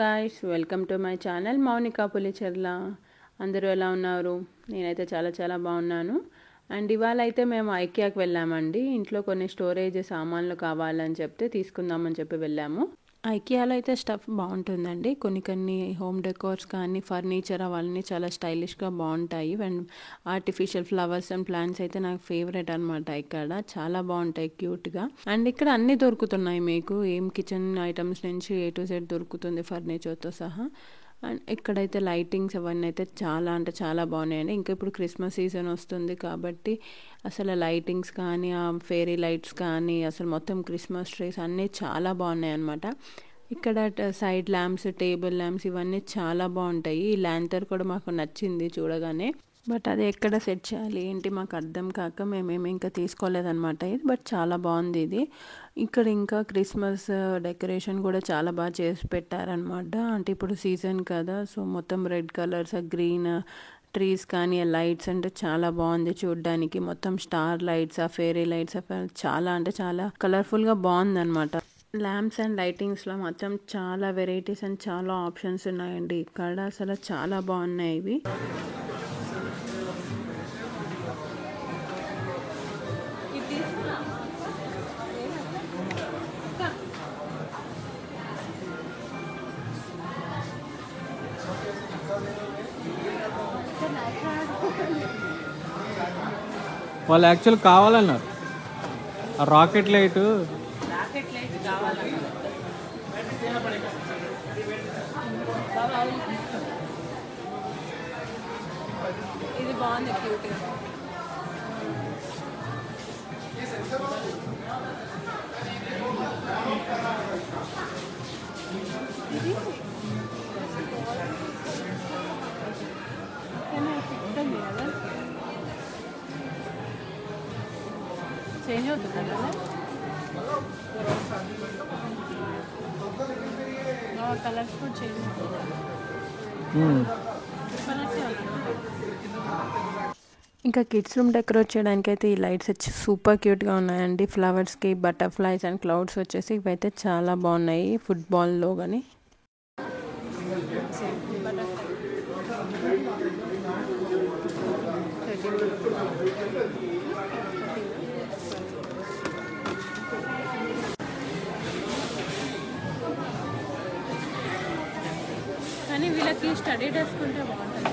Guys, welcome to my channel Mounika Pulicherla. అందరూ ఎలా ఉన్నారు? నేనైతే చాలా చాలా బాగున్నాను. అండ్ ఇవాళ అయితే మేము ఐకియాకి వెళ్ళామండి. ఇంట్లో కొన్ని స్టోరేజ్ సామాన్లు కావాలని చెప్తే తీసుకుందామని చెప్పి వెళ్ళాము. ఐకియాలో అయితే స్టఫ్ బాగుంటుందండి. కొన్ని హోమ్ డెకోర్స్ కానీ ఫర్నిచర్ అవన్నీ చాలా స్టైలిష్గా బాగుంటాయి. And artificial flowers and plants అయితే నాకు ఫేవరెట్ అనమాట. ఇక్కడ చాలా బాగుంటాయి క్యూట్గా. అండ్ ఇక్కడ అన్నీ దొరుకుతున్నాయి మీకు. ఏం కిచెన్ ఐటమ్స్ నుంచి A to Z దొరుకుతుంది ఫర్నిచర్తో సహా. అండ్ ఇక్కడైతే లైటింగ్స్ అవన్నీ అయితే చాలా అంటే చాలా బాగున్నాయండి. ఇంకా ఇప్పుడు క్రిస్మస్ సీజన్ వస్తుంది కాబట్టి అసలు లైటింగ్స్ కానీ ఆ ఫెయిరీ లైట్స్ కానీ అసలు మొత్తం క్రిస్మస్ ట్రీస్ అన్నీ చాలా బాగున్నాయి అన్నమాట. ఇక్కడ సైడ్ ల్యాంప్స్, టేబుల్ ల్యాంప్స్ ఇవన్నీ చాలా బాగుంటాయి. ఈ ల్యాంతర్ కూడా మాకు నచ్చింది చూడగానే. బట్ అది ఎక్కడ సెట్ చేయాలి ఏంటి మాకు అర్థం కాక మేమేమి ఇంకా తీసుకోలేదన్నమాట. ఇది బట్ చాలా బాగుంది ఇది. ఇక్కడ ఇంకా క్రిస్మస్ డెకరేషన్ కూడా చాలా బాగా చేసి పెట్టారనమాట. అంటే ఇప్పుడు సీజన్ కదా, సో మొత్తం రెడ్ కలర్స్, గ్రీన్ ట్రీస్ కానీ లైట్స్ అంటే చాలా బాగుంది చూడడానికి. మొత్తం స్టార్ లైట్స్, ఆ ఫెయిరీ లైట్స్ చాలా అంటే చాలా కలర్ఫుల్గా బాగుంది అనమాట. ల్యాంప్స్ అండ్ లైటింగ్స్లో మాత్రం చాలా వెరైటీస్ అండ్ చాలా ఆప్షన్స్ ఉన్నాయండి. ఇక్కడ అసలు చాలా బాగున్నాయి ఇవి. వాళ్ళు యాక్చువల్ కావాలన్నారు ఆ రాకెట్ లైట్ కావాలన్నారు. ఇది బాగుంది క్యూట్గా. ఇది కదా చేంజ్ అవుతుంది కదా, కలర్స్ కూడా చేంజ్ అవుతుంది. ఇంకా కిడ్స్ రూమ్ డెకరేట్ చేయడానికి అయితే ఈ లైట్స్ వచ్చి సూపర్ క్యూట్గా ఉన్నాయండి. ఫ్లవర్స్కి బటర్ఫ్లైస్ అండ్ క్లౌడ్స్ వచ్చేసి ఇవైతే చాలా బాగున్నాయి. ఫుట్బాల్లో కానీ కానీ వీళ్ళకి స్టడీ డెస్క్ ఉంటే బాగుంటుంది.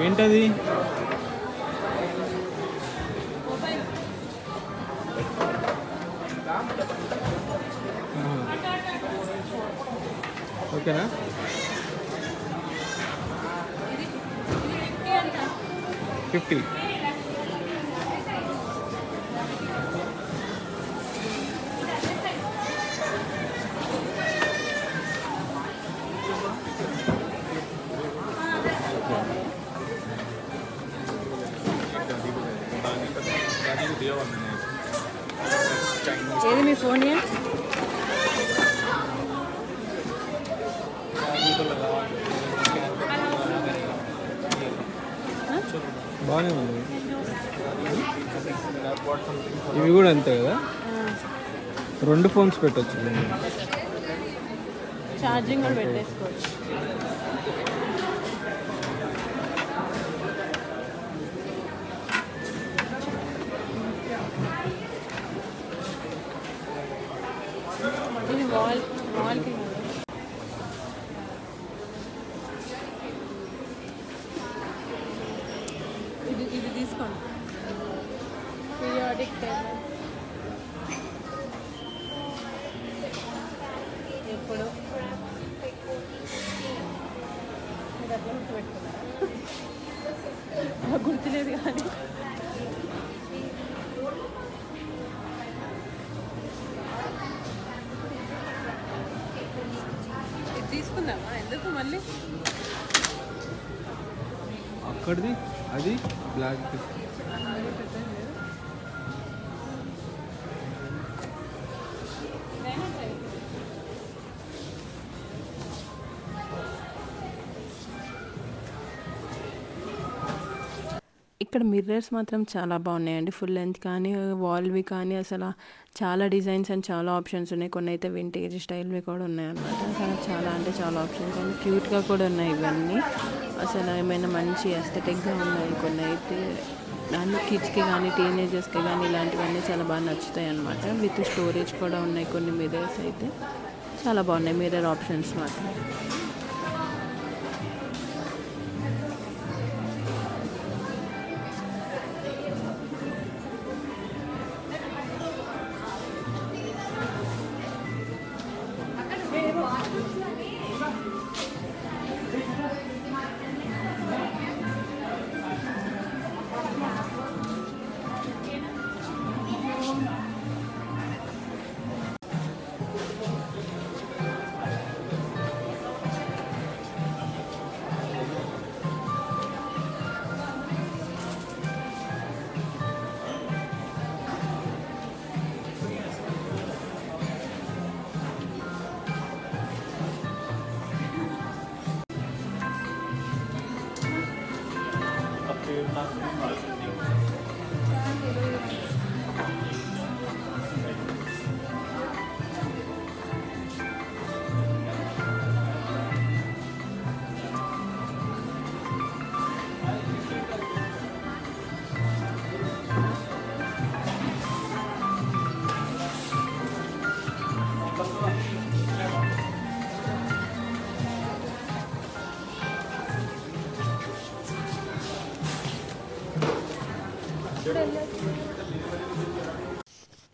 ఏంటది? ఓకేనా? 50. ఏది మీ ఫోన్? బాగానే ఉంది. ఇవి కూడా అంతే కదా, 2 ఫోన్స్ పెట్టచ్చు. ఛార్జింగ్ కూడా పెట్టేసుకోవచ్చు. ఇది వాల్కి ఇది తీసుకోండి. పీరియాడిక్ టేబుల్ ఎప్పుడు మీరు అట్లా గుర్తుపెట్టుకున్నారా? గుర్తులేదు కానీ ఇది తీసుకుందామా? ఎందుకు మళ్ళీ అక్కడిది అది బ్లాక్ ఇక్కడ మిర్రర్స్ మాత్రం చాలా బాగున్నాయండి. ఫుల్ లెంత్ కానీ వాల్వి కానీ అసలు చాలా డిజైన్స్ అండ్ చాలా ఆప్షన్స్ ఉన్నాయి. కొన్ని అయితే వింటేజ్ స్టైల్వి కూడా ఉన్నాయన్నమాట. అసలు చాలా అంటే చాలా ఆప్షన్స్ అండ్ క్యూట్గా కూడా ఉన్నాయి ఇవన్నీ. అసలు ఏమైనా మంచి ఎస్థెటిక్గా ఉన్నాయి. కొన్ని అయితే అన్ని కిడ్స్కి కానీ టీనేజర్స్కి కానీ ఇలాంటివన్నీ చాలా బాగా నచ్చుతాయి అన్నమాట. విత్ స్టోరేజ్ కూడా ఉన్నాయి. కొన్ని మిర్రర్స్ అయితే చాలా బాగున్నాయి మిర్రర్ ఆప్షన్స్ మాత్రం.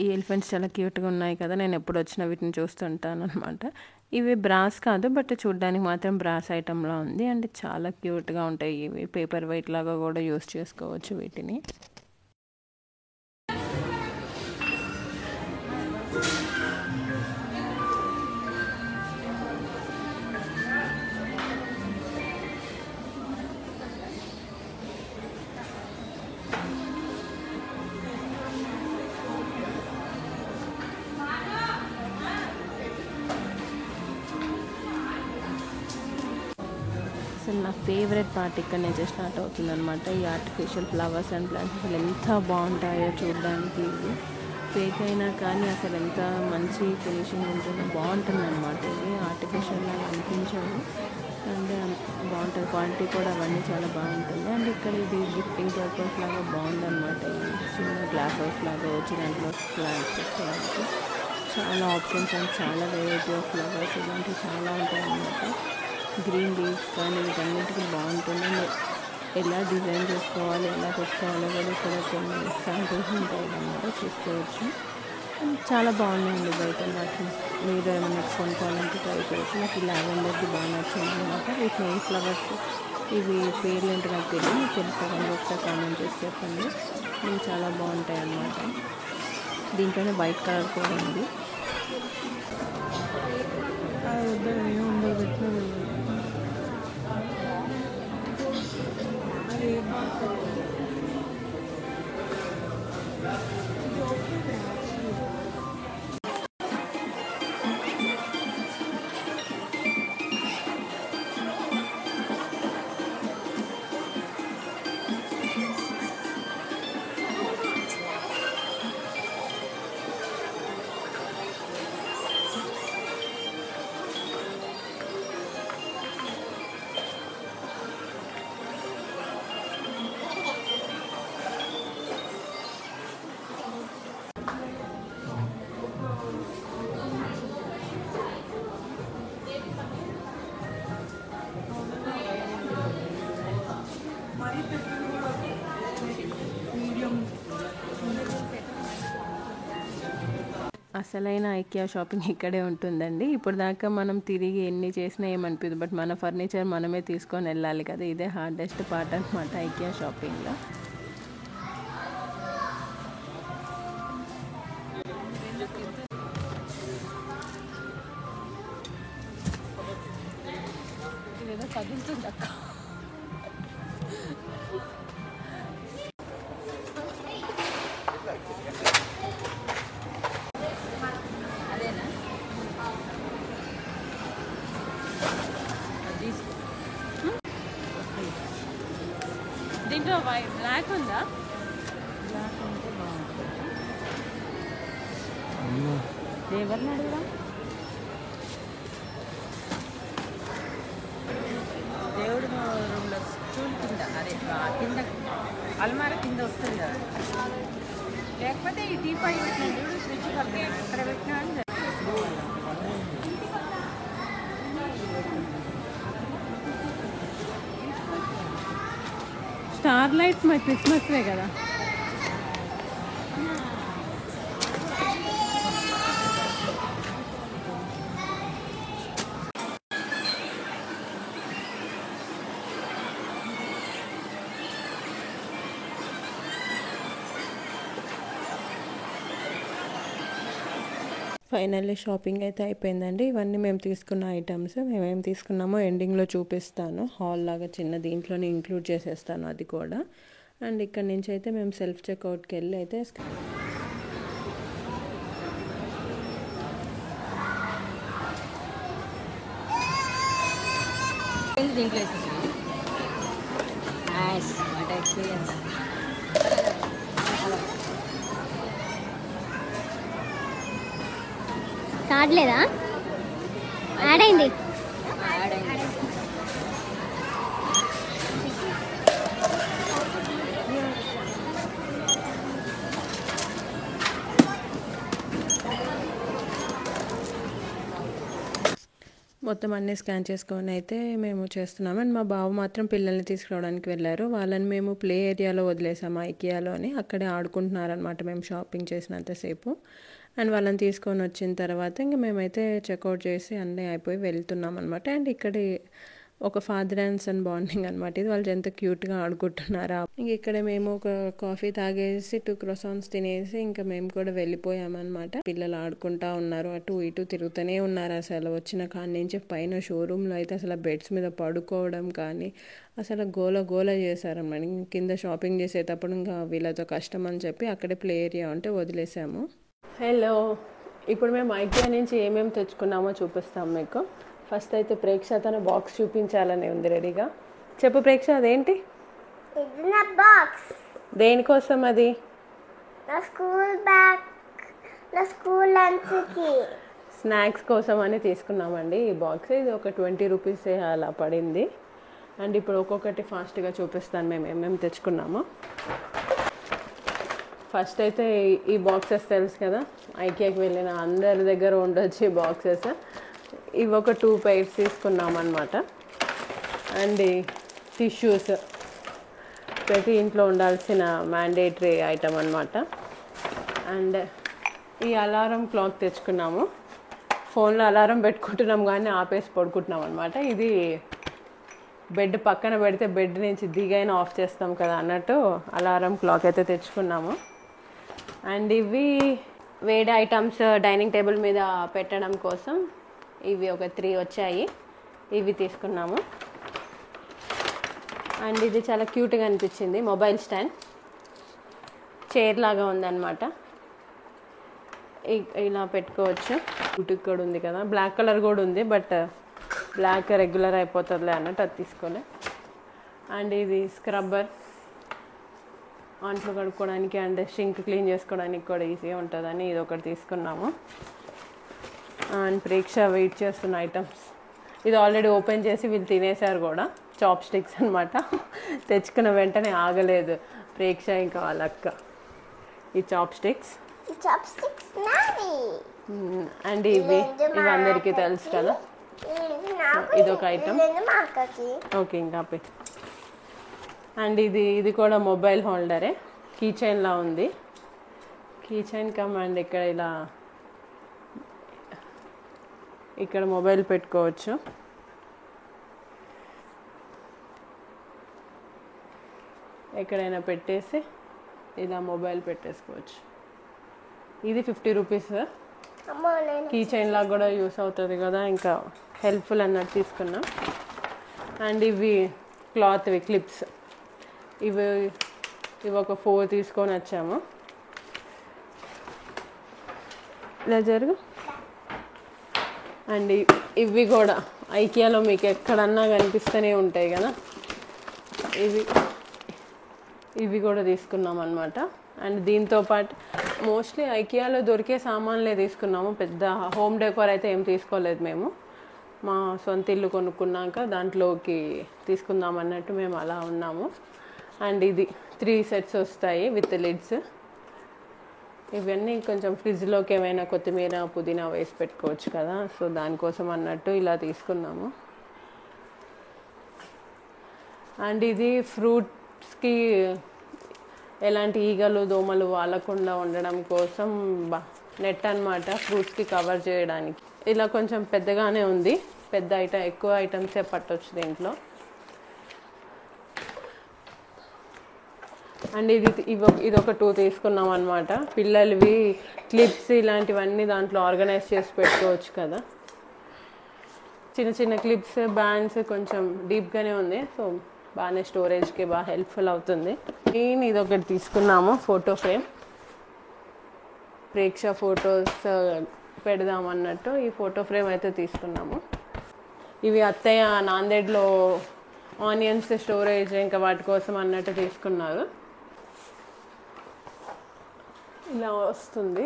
ఈ ఎలిఫెంట్స్ చాలా క్యూట్గా ఉన్నాయి కదా. నేను ఎప్పుడు వచ్చినా వీటిని చూస్తుంటాను అనమాట. ఇవి బ్రాస్ కాదు, బట్ చూడ్డానికి మాత్రం బ్రాస్ ఐటెంలా ఉంది. అండ్ చాలా క్యూట్గా ఉంటాయి. ఇవి పేపర్ వెయిట్ లాగా కూడా యూస్ చేసుకోవచ్చు వీటిని. అసలు నా ఫేవరెట్ పార్ట్ ఇక్కడ నుంచి స్టార్ట్ అవుతుంది అనమాట. ఈ ఆర్టిఫిషియల్ ఫ్లవర్స్ అండ్ ప్లాంట్స్ అసలు ఎంత బాగుంటాయో చూడడానికి. ఇవి ఫేక్ అయినా కానీ అసలు ఎంత మంచి ఫినిషింగ్ ఉంటుందో బాగుంటుంది అనమాట. ఇది ఆర్టిఫిషియల్ లాగా అనిపించదు అండ్ బాగుంటుంది. క్వాలిటీ కూడా అవన్నీ చాలా బాగుంటుంది. అండ్ ఇక్కడ ఇది గిఫ్టింగ్ పర్పస్ లాగా బాగుందన్నమాట. ఈ చిన్న గ్లాస్ హౌస్ లాగా వచ్చి దాంట్లో ప్లాంట్స్ పెట్టడానికి చాలా ఆప్షన్స్ అండ్ చాలా వెరైటీ ఆఫ్ ఫ్లవర్స్ ఇలాంటివి చాలా ఉంటాయి అన్నమాట. గ్రీన్ లీవ్స్ కానీ వీటన్నిటికీ బాగుంటుంది. ఎలా డిజైన్ చేసుకోవాలి, ఎలా పెట్టుకోవాలో కూడా ఇక్కడ కొన్ని శాంపిల్స్ ఉంటాయి అన్నమాట, చూసుకోవచ్చు. చాలా బాగున్నాయండి బయట. నాకు మీరు ఏమైనా కొనుక్కోవాలంటే ట్రై చేయొచ్చు. నాకు ఈ లావెండర్ది బాగా నచ్చింది అనమాట. వీటిని ఏ ఫ్లవర్స్ ఇవి పేర్లు ఏంటో నాకు తెలియదు. మీకు తెలుసుకోవాలి ఒకసారి కామెంట్ చేసి చెప్పండి. ఇవి చాలా బాగుంటాయి అన్నమాట. దీంట్లోనే వైట్ కలర్ కూడా ఉంది. ఉండదు పెట్టిన అసలైన ఐకియా షాపింగ్ ఇక్కడే ఉంటుందండి. ఇప్పుడు దాకా మనం తిరిగి ఎన్ని చేసినా ఏమనిపించదు, బట్ మన ఫర్నిచర్ మనమే తీసుకొని వెళ్ళాలి కదా. ఇదే హార్డెస్ట్ పార్ట్ అనమాట ఐకియా షాపింగ్లో. ఇదేదో కదులుతుంది అక్క. దీని దీంట్లో బ్లాక్ ఉందా? ఎవరిని అడుగుదా? దేవుడు రూమ్లో స్టూల్ కింద, అదే కింద అల్మార కింద వస్తుంది కదా. లేకపోతే ఈ టీపై పెట్టిన దేవుడు ఫ్రిడ్జ్ పక్కన ఎక్కడ పెట్టినా అని స్టార్ లైట్ మా క్రిస్మస్వే కదా. ఫైనల్లీ షాపింగ్ అయితే అయిపోయిందండి. ఇవన్నీ మేము తీసుకున్న ఐటమ్స్. మేమేం తీసుకున్నామో ఎండింగ్లో చూపిస్తాను. హాల్ లాగా చిన్న దీంట్లోనే ఇంక్లూడ్ చేసేస్తాను అది కూడా. అండ్ ఇక్కడ నుంచి అయితే మేము సెల్ఫ్ చెక్అవుట్కి వెళ్ళి అయితే దీంట్లో ఎక్స్పీరియన్స్. కార్డ్ లేదా? యాడ్ అయింది. మొత్తం అన్నీ స్కాన్ చేసుకొని అయితే మేము చేస్తున్నాము. అండ్ మా బావ మాత్రం పిల్లల్ని తీసుకురావడానికి వెళ్ళారు. వాళ్ళని మేము ప్లే ఏరియాలో వదిలేసాము, ఐకియాలోని. అక్కడే ఆడుకుంటున్నారనమాట మేము షాపింగ్ చేసినంతసేపు. అండ్ వాళ్ళని తీసుకొని వచ్చిన తర్వాత ఇంక మేమైతే చెక్అవుట్ చేసి అన్నీ అయిపోయి వెళ్తున్నాం అనమాట. అండ్ ఇక్కడ ఒక ఫాదర్ అండ్ సన్ బాండింగ్ అనమాట ఇది. వాళ్ళు ఎంత క్యూట్గా ఆడుకుంటున్నారా. ఇంక ఇక్కడ మేము ఒక కాఫీ తాగేసి 2 క్రోసాన్స్ తినేసి ఇంకా మేము కూడా వెళ్ళిపోయామన్నమాట. పిల్లలు ఆడుకుంటా ఉన్నారు, అటు ఇటు తిరుగుతూనే ఉన్నారు. అసలు వచ్చిన కాడి నుంచి పైన షోరూంలో అయితే అసలు బెడ్స్ మీద పడుకోవడం కానీ అసలు గోల గోల చేశారన్నమాట. కింద షాపింగ్ చేసేటప్పుడు ఇంకా వీళ్ళతో కష్టం అని చెప్పి అక్కడే ప్లే ఏరియా ఉంటే వదిలేసాము. హలో, ఇప్పుడు మేము ఐకియా నుంచి ఏమేమి తెచ్చుకున్నామో చూపిస్తాం మీకు. ఫస్ట్ అయితే ప్రేక్ష తన బాక్స్ చూపించాలని ఉంది రెడీగా. చెప్పు ప్రేక్ష, అదేంటి? ఇది నా బాక్స్. దేనికోసం అది? నా స్కూల్ బ్యాగ్, నా స్కూల్ లంచ్కి. స్నాక్స్ కోసం అని తీసుకున్నామండి ఈ బాక్స్. ఇది ఒక 20 రూపీస్ అలా పడింది. అండ్ ఇప్పుడు ఒక్కొక్కటి ఫాస్ట్గా చూపిస్తాను మేము ఏమేమి తెచ్చుకున్నామో. ఫస్ట్ అయితే ఈ బాక్సెస్ తెలుసు కదా, ఐకియాకి వెళ్ళిన అందరి దగ్గర ఉండొచ్చు ఈ బాక్సెస్. ఇవి ఒక 2 pairs తీసుకున్నాం అన్నమాట. అండ్ టిష్యూస్ ప్రతి ఇంట్లో ఉండాల్సిన మ్యాండేటరీ ఐటమ్ అన్నమాట. అండ్ ఈ అలారం క్లాక్ తెచ్చుకున్నాము. ఫోన్లో అలారం పెట్టుకుంటున్నాం కానీ ఆపేసి పడుకుంటున్నాం అనమాట. ఇది బెడ్ పక్కన పెడితే బెడ్ నుంచి దిగైనా ఆఫ్ చేస్తాం కదా అన్నట్టు అలారం క్లాక్ అయితే తెచ్చుకున్నాము. అండ్ ఇవి వేడి ఐటమ్స్ డైనింగ్ టేబుల్ మీద పెట్టడం కోసం ఇవి ఒక 3 వచ్చాయి, ఇవి తీసుకున్నాము. అండ్ ఇది చాలా క్యూట్గా అనిపించింది, మొబైల్ స్టాండ్ చైర్ లాగా ఉందన్నమాట. ఇలా పెట్టుకోవచ్చు. బ్యూటిక్ కూడా ఉంది కదా, బ్లాక్ కలర్ కూడా ఉంది, బట్ బ్లాక్ రెగ్యులర్ అయిపోతుందిలే అన్నట్టు అది తీసుకోలే. అండ్ ఇది స్క్రబ్బర్, అంట్లు కడుక్కోవడానికి అండ్ షింక్ క్లీన్ చేసుకోవడానికి కూడా ఈజీగా ఉంటుందని ఇది ఒకటి తీసుకున్నాము. అండ్ ప్రేక్ష వెయిట్ చేస్తున్న ఐటమ్స్ ఇది ఆల్రెడీ ఓపెన్ చేసి వీళ్ళు తినేసారు కూడా. చాప్ స్టిక్స్ అనమాట. తెచ్చుకున్న వెంటనే ఆగలేదు ప్రేక్ష ఇంకా వాళ్ళ అక్క. ఈ చాప్ స్టిక్స్ అండ్ ఇవి అందరికీ తెలుసు కదా. ఇదొక ఐటమ్. ఓకే, ఇంకా పెట్టి. అండ్ ఇది కూడా మొబైల్ హోల్డరే, కీ చైన్లా ఉంది. కీ చైన్ కమాండ్ ఇక్కడ మొబైల్ పెట్టుకోవచ్చు. ఎక్కడైనా పెట్టేసి ఇలా మొబైల్ పెట్టేసుకోవచ్చు. ఇది 50 రూపీస్. కీ చైన్ లాగా కూడా యూస్ అవుతుంది కదా, ఇంకా హెల్ప్ఫుల్ అన్నట్టు తీసుకున్నాం. అండ్ ఇవి క్లాత్వి క్లిప్స్, ఇవి ఒక 4 తీసుకొని వచ్చాము. ఇలా జరుగు. అండ్ ఇవి కూడా ఐకియాలో మీకు ఎక్కడన్నా కనిపిస్తూనే ఉంటాయి కదా. ఇవి కూడా తీసుకున్నాం అనమాట. అండ్ దీంతో పాటు మోస్ట్లీ ఐకియాలో దొరికే సామాన్లే తీసుకున్నాము, పెద్ద హోమ్ డెకోర్ అయితే ఏం తీసుకోలేదు మేము. మా సొంత ఇల్లు కొనుక్కున్నాక దాంట్లోకి తీసుకుందాం అన్నట్టు మేము అలా ఉన్నాము. అండ్ ఇది 3 సెట్స్ వస్తాయి విత్ లిడ్స్. ఇవన్నీ కొంచెం ఫ్రిడ్జ్లోకి ఏమైనా కొత్తిమీర పుదీనా వేసి పెట్టుకోవచ్చు కదా, సో దానికోసం అన్నట్టు ఇలా తీసుకున్నాము. అండ్ ఇది ఫ్రూట్స్కి ఎలాంటి ఈగలు దోమలు వాలకుండా ఉండడం కోసం నెట్ అన్నమాట, ఫ్రూట్స్కి కవర్ చేయడానికి. ఇలా కొంచెం పెద్దగానే ఉంది, ఎక్కువ ఐటమ్సే పట్టొచ్చు దీంట్లో. అండ్ ఇది ఒక 2 తీసుకున్నాం అనమాట. పిల్లలవి క్లిప్స్ ఇలాంటివన్నీ దాంట్లో ఆర్గనైజ్ చేసి పెట్టుకోవచ్చు కదా. చిన్న చిన్న క్లిప్స్, బ్యాండ్స్ కొంచెం డీప్గానే ఉంది, సో బాగానే స్టోరేజ్కి బాగా హెల్ప్ఫుల్ అవుతుంది. నేను ఇది ఒకటి తీసుకున్నాము, ఫోటో ఫ్రేమ్. ప్రేక్ష ఫొటోస్ పెడదాం అన్నట్టు ఈ ఫోటో ఫ్రేమ్ అయితే తీసుకున్నాము. ఇవి అత్తయ్య నాందేడ్లో ఆనియన్స్ స్టోరేజ్ ఇంకా వాటి కోసం అన్నట్టు తీసుకున్నారు. ఇలా వస్తుంది,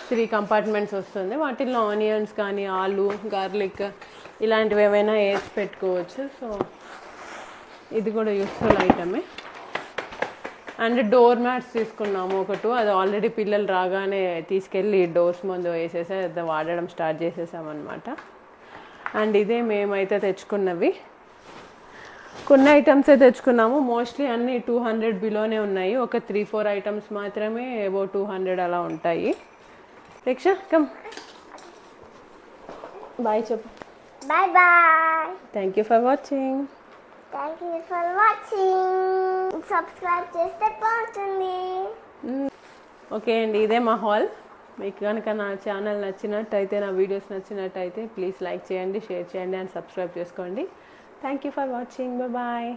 3 కంపార్ట్మెంట్స్ వస్తుంది. వాటిల్లో ఆనియన్స్ కానీ ఆలు, గార్లిక్ ఇలాంటివి ఏమైనా వేసి పెట్టుకోవచ్చు. సో ఇది కూడా యూస్ఫుల్ ఐటమే. అండ్ డోర్ మ్యాట్స్ తీసుకున్నాము ఒక 2. అది ఆల్రెడీ పిల్లలు రాగానే తీసుకెళ్ళి డోర్స్ ముందు వేసేసి అది వాడడం స్టార్ట్ చేసేసామన్నమాట. అండ్ ఇదే మేమైతే తెచ్చుకున్నవి. కొన్ని ఐటమ్సే తెచ్చుకున్నాము, మోస్ట్లీ అన్నీ 200 బిలోనే ఉన్నాయి. ఒక 3-4 ఐటమ్స్ మాత్రమే ఏవో 200 అలా ఉంటాయి. ప్రేక్ష కమ్, బాయ్ చెప్పు. Bye bye. Thank you for watching. Subscribe చేస్తే బాగుంటుంది. ఓకే అండి, ఇదే మా హాల్. మీకు కనుక నా ఛానల్ నచ్చినట్టయితే, నా వీడియోస్ నచ్చినట్టయితే ప్లీజ్ లైక్ చేయండి, షేర్ చేయండి అండ్ సబ్స్క్రైబ్ చేసుకోండి. Thank you for watching. Bye.